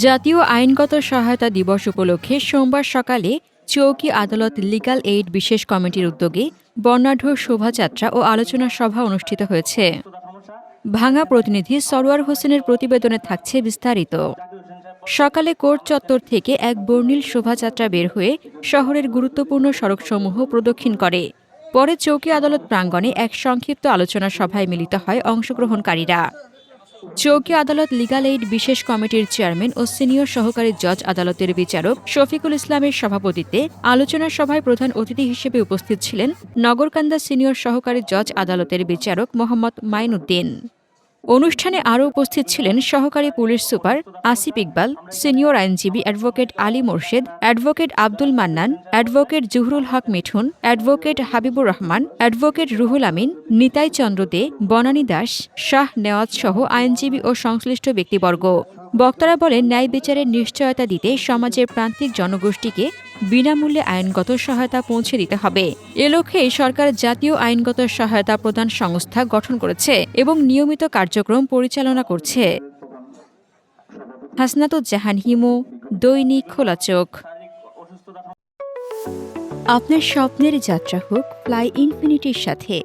জাতীয় আইনগত সহায়তা দিবস উপলক্ষে সোমবার সকালে চৌকি আদালত লিগ্যাল এইড বিশেষ কমিটির উদ্যোগে বর্ণাঢ্য শোভাযাত্রা ও আলোচনা সভা অনুষ্ঠিত হয়েছে। ভাঙা প্রতিনিধি সরোয়ার হোসেনের প্রতিবেদনে থাকছে বিস্তারিত। সকালে কোর্ট চত্বর থেকে এক বর্ণিল শোভাযাত্রা বের হয়ে শহরের গুরুত্বপূর্ণ সড়কসমূহ প্রদক্ষিণ করে। পরে চৌকি আদালত প্রাঙ্গণে এক সংক্ষিপ্ত আলোচনা সভায় মিলিত হয় অংশগ্রহণকারীরা। চৌকি আদালত লিগ্যাল এইড বিশেষ কমিটির চেয়ারম্যান ও সিনিয়র সহকারী জজ আদালতের বিচারক শফিকুল ইসলামের সভাপতিত্বে আলোচনা সভায় প্রধান অতিথি হিসেবে উপস্থিত ছিলেন নগরকান্দা সিনিয়র সহকারী জজ আদালতের বিচারক মোহাম্মদ মাইনুদ্দিন। অনুষ্ঠানে আরও উপস্থিত ছিলেন সহকারী police super Asif Iqbal, senior আইনজীবী advocate Ali Morshed, advocate Abdul Mannan, advocate Juhrul Haque Mithun, advocate Habibur Rahman, advocate Ruhul Amin, Nitai Chandra De, Banani Das, Shah Newaz সহ আইনজীবী ও সংশ্লিষ্ট ব্যক্তিবর্গ। বক্তারা বলেন, ন্যায় বিচারের নিশ্চয়তা দিতে সমাজের প্রান্তিক জনগোষ্ঠীকে বিনামূল্যে আইনগত সহায়তা পৌঁছে দিতে হবে। এ লক্ষ্যে সরকার জাতীয় আইনগত সহায়তা প্রদান সংস্থা গঠন করেছে এবং নিয়মিত কার্যক্রম পরিচালনা করছে। হাসনাতুজ্জাহান হিমু, দৈনিক খোলা চোখ। আপনার স্বপ্নের যাত্রা হোক ফ্লাই ইনফিনিটির সাথে।